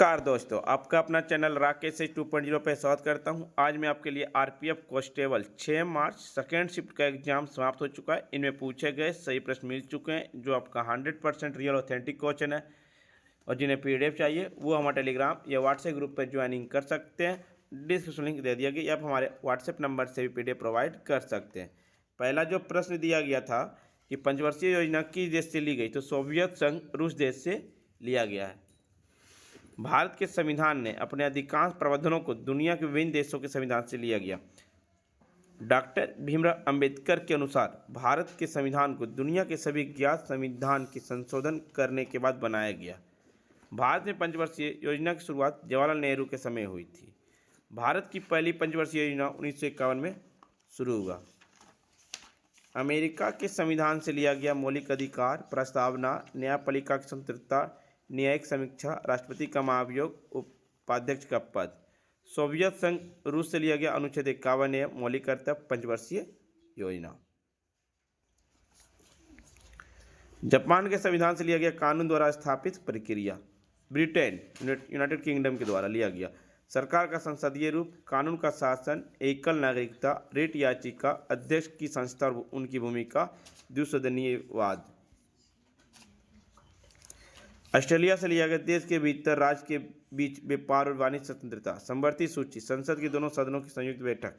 नमस्कार दोस्तों, आपका अपना चैनल राकेश 2.0 पे स्वागत करता हूं। आज मैं आपके लिए RPF constable 6 March second shift का एग्जाम समाप्त हो चुका है। इनमें पूछे गए सही प्रश्न मिल चुके हैं, जो आपका 100% रियल ऑथेंटिक क्वेश्चन है। और जिन्हें पीडीएफ चाहिए वो हमारे टेलीग्राम या व्हाट्सएप ग्रुप पर ज्वाइनिंग कर सकते हैं। डिस्क्रिप्शन लिंक दे दिया गया, या आप हमारे व्हाट्सएप नंबर से भी पीडीएफ प्रोवाइड कर सकते हैं। पहला जो प्रश्न दिया गया था कि पंचवर्षीय योजना किस देश से ली गई, तो सोवियत संघ रूस देश से लिया गया है। भारत के संविधान ने अपने अधिकांश प्रावधानों को दुनिया के विभिन्न देशों के संविधान से लिया गया। डॉक्टर भीमराव अंबेडकर के अनुसार भारत के संविधान को दुनिया के सभी ज्ञात संविधान के संशोधन करने के बाद बनाया गया। भारत में पंचवर्षीय योजना की शुरुआत जवाहरलाल नेहरू के समय हुई थी। भारत की पहली पंचवर्षीय योजना 1951 में शुरू हुआ। अमेरिका के संविधान से लिया गया मौलिक अधिकार, प्रस्तावना, न्यायपालिका की स्वतंत्रता, न्यायिक समीक्षा, राष्ट्रपति का महाभियोग, उपाध्यक्ष का पद। सोवियत संघ रूस से लिया गया अनुच्छेद 51 मौलिक कर्तव्य, पंचवर्षीय योजना। जापान के संविधान से लिया गया कानून द्वारा स्थापित प्रक्रिया। ब्रिटेन यूनाइटेड किंगडम के द्वारा लिया गया सरकार का संसदीय रूप, कानून का शासन, एकल नागरिकता, रिट याचिका, अध्यक्ष की संस्था और उनकी भूमिका, द्विसदनीयवाद। ऑस्ट्रेलिया से लिया गया देश के भीतर राज्य के बीच व्यापार और वाणिज्य स्वतंत्रता, समवर्ती सूची, संसद के दोनों सदनों की संयुक्त बैठक।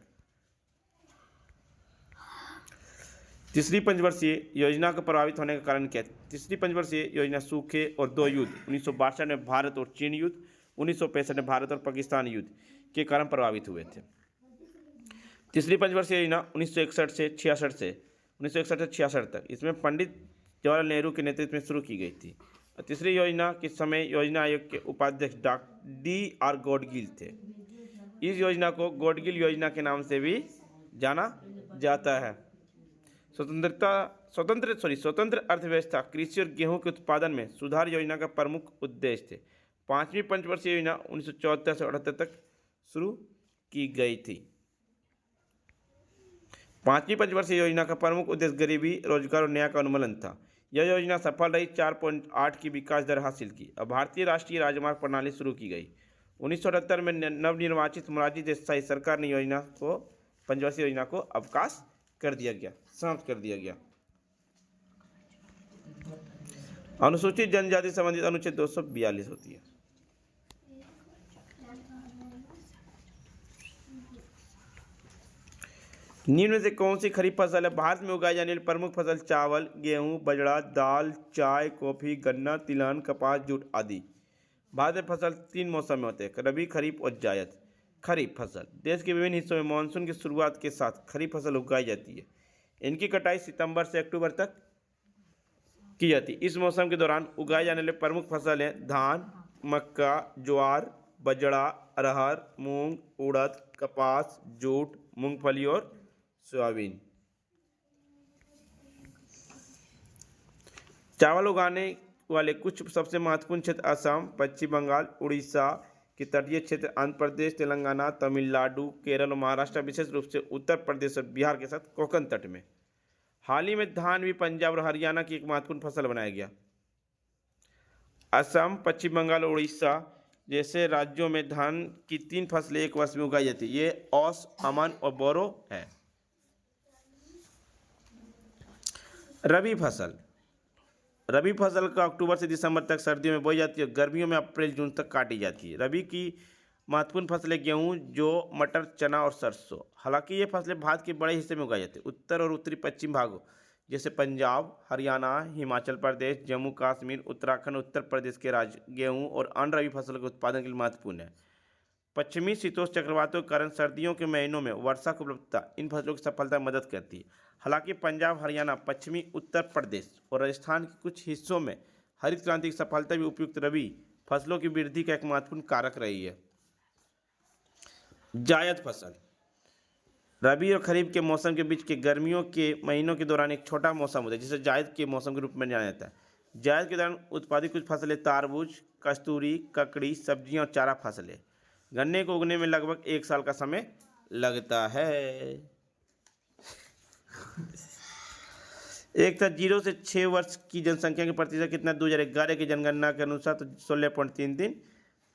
तीसरी पंचवर्षीय योजना को प्रभावित होने का कारण क्या है? तीसरी पंचवर्षीय योजना सूखे और दो युद्ध, 1962 में भारत और चीन युद्ध, 1965 में भारत और पाकिस्तान युद्ध के कारण प्रभावित हुए थे। तीसरी पंचवर्षीय योजना 1961 से 66 तक, इसमें पंडित जवाहरलाल नेहरू के नेतृत्व में शुरू की गई थी। तीसरी योजना के समय योजना आयोग के उपाध्यक्ष D.R. गॉडगिल थे। इस योजना को गॉडगिल योजना के नाम से भी जाना जाता है। स्वतंत्र अर्थव्यवस्था, कृषि और गेहूं के उत्पादन में सुधार योजना का प्रमुख उद्देश्य थे। पांचवी पंचवर्षीय योजना 1974 से 78 तक शुरू की गई थी। पांचवी पंचवर्षीय योजना का प्रमुख उद्देश्य गरीबी, रोजगार और न्याय का उन्मूलन था। यह योजना सफल रही, 4.8 की विकास दर हासिल की। अब भारतीय राष्ट्रीय राजमार्ग प्रणाली शुरू की गई। 1978 में नवनिर्वाचित मोरारजी देसाई सरकार ने पंचवर्षीय योजना को अवकाश कर दिया गया, समाप्त कर दिया गया। अनुसूचित जनजाति संबंधित अनुच्छेद 242 होती है। निम्न में से कौन सी खरीफ फसल है? भारत में उगाई जाने वाली प्रमुख फसल चावल, गेहूं, बाजरा, दाल, चाय, कॉफी, गन्ना, तिलहन, कपास, जूट आदि। भारत में फसल 3 मौसम में होते हैं, रबी, खरीफ और जायद। खरीफ फसल देश के विभिन्न हिस्सों में मानसून की शुरुआत के साथ खरीफ फसल उगाई जाती है। इनकी कटाई सितंबर से अक्टूबर तक की जाती है। इस मौसम के दौरान उगाए जाने वाले प्रमुख फसल हैं धान, मक्का, ज्वार, बाजरा, अरहर, मूंग, उड़द, कपास, जूट, मूंगफली और सोयाबीन। चावल उगाने वाले कुछ सबसे महत्वपूर्ण क्षेत्र असम, पश्चिम बंगाल, उड़ीसा के तटीय क्षेत्र, आंध्र प्रदेश, तेलंगाना, तमिलनाडु, केरल और महाराष्ट्र, विशेष रूप से उत्तर प्रदेश और बिहार के साथ कोंकण तट में। हाल ही में धान भी पंजाब और हरियाणा की एक महत्वपूर्ण फसल बनाया गया। असम, पश्चिम बंगाल और उड़ीसा जैसे राज्यों में धान की 3 फसलें एक वर्ष में उगाई जाती है। ये औस, अमन और बोरो है। रबी फसल का अक्टूबर से दिसंबर तक सर्दियों में बोई जाती है, गर्मियों में अप्रैल जून तक काटी जाती है। रबी की महत्वपूर्ण फसलें गेहूं, जौ, मटर, चना और सरसों। हालांकि ये फसलें भारत के बड़े हिस्से में उगाई जाती है। उत्तर और उत्तरी पश्चिम भागों जैसे पंजाब, हरियाणा, हिमाचल प्रदेश, जम्मू कश्मीर, उत्तराखंड, उत्तर प्रदेश के राज्य गेहूँ और अन्य रबी फसलों के उत्पादन के लिए महत्वपूर्ण है। पश्चिमी शीतोष्ण चक्रवातों के कारण सर्दियों के महीनों में वर्षा की उपलब्धता इन फसलों की सफलता में मदद करती है। हालांकि पंजाब, हरियाणा, पश्चिमी उत्तर प्रदेश और राजस्थान के कुछ हिस्सों में हरित क्रांति की सफलता भी उपयुक्त रबी फसलों की वृद्धि का एक महत्वपूर्ण कारक रही है। जायद फसल रबी और खरीफ के मौसम के बीच के गर्मियों के महीनों के दौरान एक छोटा मौसम होता है, जिसे जायद के मौसम के रूप में जाना जाता है। जायद के दौरान उत्पादित कुछ फसलें तारबूज, कस्तूरी, ककड़ी, सब्जियां और चारा फसलें। गन्ने को उगने में लगभग 1 साल का समय लगता है। एक था 0 से 6 वर्ष की जनसंख्या की प्रतिशत कितना 2011 की जनगणना के अनुसार तो 16.33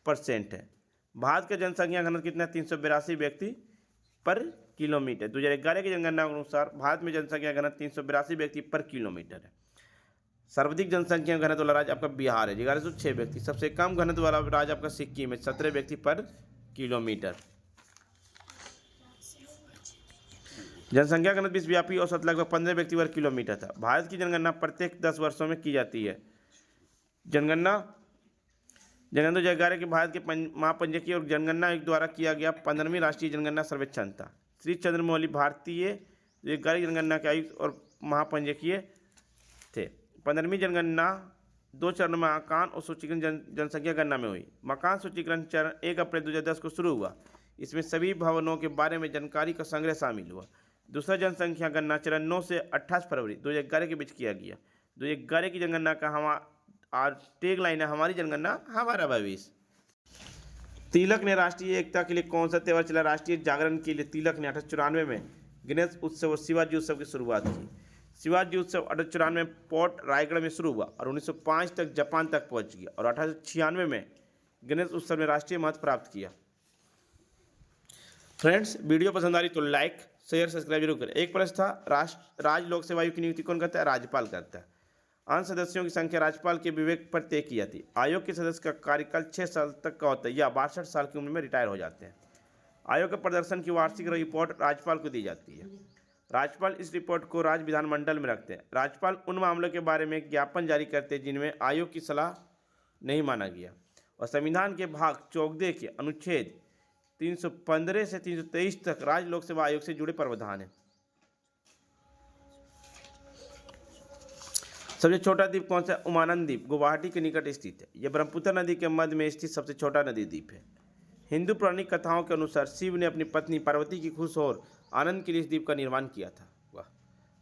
% है। भारत का जनसंख्या घनत्व कितना है? 382 व्यक्ति पर किलोमीटर। 2011 की जनगणना के अनुसार भारत में जनसंख्या घनत्व 382 व्यक्ति पर किलोमीटर है। सर्वाधिक जनसंख्या घनत्व वाला राज्य आपका बिहार है, 1106 व्यक्ति। सबसे कम घनत्व वाला राज्य आपका सिक्किम है, 17 व्यक्ति पर किलोमीटर। जनसंख्या घनत्व विश्वव्यापी औसत लगभग 15 व्यक्ति पर किलोमीटर था। भारत की जनगणना प्रत्येक 10 वर्षों में की जाती है। जनगणना 2011 के भारत के महापंजीयकी और जनगणना आयोग द्वारा किया गया 15वीं राष्ट्रीय जनगणना सर्वेक्षण था। श्री चंद्रमौली भारतीय 2011 जनगणना के आयुक्त और महापंजीयकीय थे। 15वीं जनगणना 2 चरणों में मकान और सूचीकरण जनसंख्या गणना में हुई। मकान सूचीकरण चरण 1 अप्रैल 2010 को शुरू हुआ। इसमें सभी भवनों के बारे में जानकारी का संग्रह शामिल हुआ। दूसरा जनसंख्या गणना चरण 9 से 28 फरवरी 2011 के बीच किया गया। 2011 की जनगणना का टैग लाइन है, हमारी जनगणना हमारा भविष्य। तिलक ने राष्ट्रीय एकता के लिए कौन सा त्यौहार चला? राष्ट्रीय जागरण के लिए तिलक ने 1894 में गणेश उत्सव और शिवाजी उत्सव की शुरुआत की। शिवाजी उत्सव 1894 में पोर्ट रायगढ़ में शुरू हुआ और 1905 तक जापान तक पहुंच गया और 1896 में गणेश उत्सव ने राष्ट्रीय महत्व प्राप्त किया। फ्रेंड्स, वीडियो पसंद आ रही तो लाइक शेयर सब्सक्राइब जरूर करें। एक प्रश्न था, राज्य लोक सेवा आयोग की नियुक्ति कौन करता है? राज्यपाल करता है। अन्य सदस्यों की संख्या राज्यपाल के विवेक पर तय की जाती है। आयोग के सदस्य का कार्यकाल 6 साल तक का होता है या 62 साल की उम्र में रिटायर हो जाते हैं। आयोग के प्रदर्शन की वार्षिक रिपोर्ट राज्यपाल को दी जाती है। राज्यपाल इस रिपोर्ट को राज्य विधानमंडल में रखते हैं। राज्यपाल उन मामलों के बारे में ज्ञापन जारी करते हैं जिनमें आयोग की सलाह नहीं माना गया और संविधान के भाग 14 के अनुच्छेद 315 से 323 तक राज्य लोक सेवा आयोग से जुड़े प्रावधान हैं। सबसे छोटा द्वीप कौन सा है? उमानंद द्वीप गुवाहाटी के निकट स्थित है। यह ब्रह्मपुत्र नदी के मध्य में स्थित सबसे छोटा नदी द्वीप है। हिंदू पौराणिक कथाओं के अनुसार शिव ने अपनी पत्नी पार्वती की खुश और आनंद के लिए इस द्वीप का निर्माण किया था। वाह।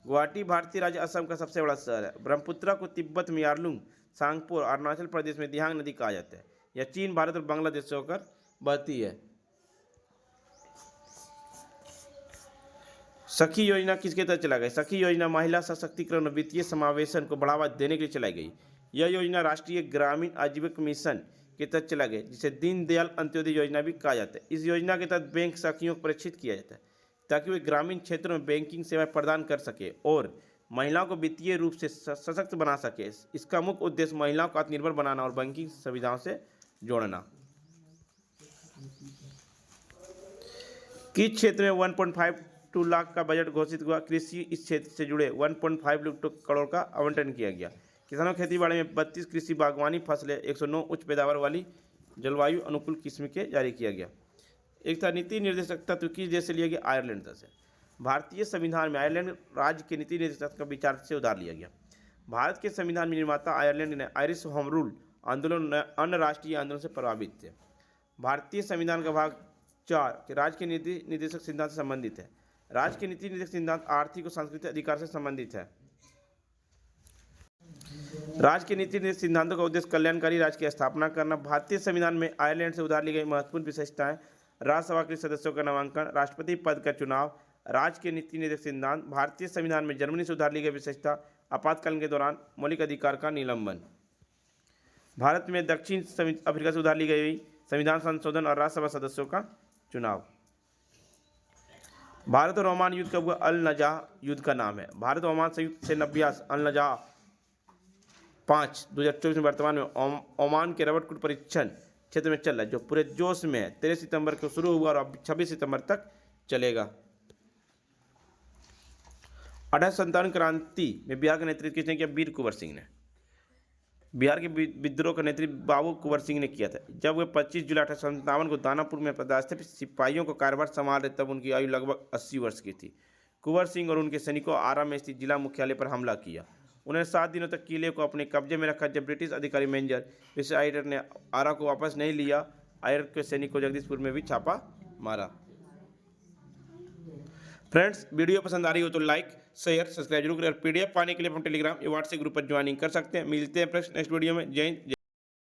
गुवाहाटी भारतीय राज्य असम का सबसे बड़ा शहर है। ब्रह्मपुत्र को तिब्बत में यारलुंग, सांगपुर और अरुणाचल प्रदेश में दियांग नदी कहा जाता है। यह चीन, भारत और बांग्लादेश से होकर बहती है। सखी योजना किसके तहत चलाई गई? सखी योजना महिला सशक्तिकरण और वित्तीय समावेशन को बढ़ावा देने के लिए चलाई गई। यह योजना राष्ट्रीय ग्रामीण आजीविका मिशन के तहत चला गया, जिसे दीनदयाल अंत्योदय योजना भी कहा जाता है। इस योजना के तहत बैंक सखियों को प्रशिक्षित किया जाता है ताकि वे ग्रामीण क्षेत्रों में बैंकिंग सेवाएं प्रदान कर सके और महिलाओं को वित्तीय रूप से सशक्त बना सके। इसका मुख्य उद्देश्य महिलाओं को आत्मनिर्भर बनाना और बैंकिंग सुविधाओं से जोड़ना। किस क्षेत्र में 1.52 लाख का बजट घोषित हुआ? कृषि। इस क्षेत्र से जुड़े 1.52 करोड़ का आवंटन किया गया। किसानों को खेती बाड़ी में 32 कृषि बागवानी फसलें, 109 उच्च पैदावार वाली जलवायु अनुकूल किस्म के जारी किया गया। एक था नीति निर्देशक तत्व किस देश से लिया गया? आयरलैंड देश से। भारतीय संविधान में आयरलैंड राज्य के नीति निर्देशक का विचार से उधार लिया गया। भारत के संविधान में निर्माता आयरलैंड ने आयरिश होम रूल आंदोलन अन्य राष्ट्रीय आंदोलन से प्रभावित थे। भारतीय संविधान का भाग 4 के राज्य के नीति निर्देशक सिद्धांत से संबंधित है। राज्य के नीति निर्देशक सिद्धांत आर्थिक और सांस्कृतिक अधिकार से संबंधित है। राज्य के नीति निर्देशक सिद्धांतों का उद्देश्य कल्याणकारी राज्य की स्थापना करना। भारतीय संविधान में आयरलैंड से उधार ली गई महत्वपूर्ण विशेषताएं: राज्यसभा के सदस्यों का नामांकन, राष्ट्रपति पद का चुनाव, राज्य के नीति निर्देशक सिद्धांत। भारतीय संविधान में जर्मनी से उधार ली गई विशेषता: आपातकाल के दौरान मौलिक अधिकार का निलंबन। भारत में दक्षिण अफ्रीका से उधार ली गई संविधान संशोधन और राज्यसभा सदस्यों का चुनाव। भारत और ओमान युद्ध कब हुआ? अल नजाह युद्ध का नाम है। भारत और ओमान संयुक्त सैन्य अभ्यास अल नजाह 5 2024 में वर्तमान में ओमान के रबटकुट परीक्षण क्षेत्र में चल रहा है, जो पूरे जोश में है। 13 सितंबर को शुरू हुआ और अब 26 सितंबर तक चलेगा। 1857 क्रांति में बिहार का नेतृत्व किसने किया? वीर कुंवर सिंह ने। बिहार के विद्रोह का नेतृत्व बाबू कुंवर सिंह ने किया था। जब वे 25 जुलाई 1857 को दानापुर में पदस्थापित सिपाहियों को कार्यभार संभाल रहे तब उनकी आयु लगभग 80 वर्ष की थी। कुंवर सिंह और उनके सैनिकों आरा में स्थित जिला मुख्यालय पर हमला किया। उन्होंने 7 दिनों तक किले को अपने कब्जे में रखा। जब ब्रिटिश अधिकारी मेजर विशेष आयर ने आरा को वापस नहीं लिया, आयर के सैनिकों को जगदीशपुर में भी छापा मारा। फ्रेंड्स, वीडियो पसंद आ रही हो तो लाइक शेयर सब्सक्राइब जरूर करें और PDF पाने के लिए हम टेलीग्राम या व्हाट्सएप ग्रुप पर ज्वाइनिंग कर सकते हैं। मिलते हैं फ्रेंड्स नेक्स्ट वीडियो में। जय हिंद।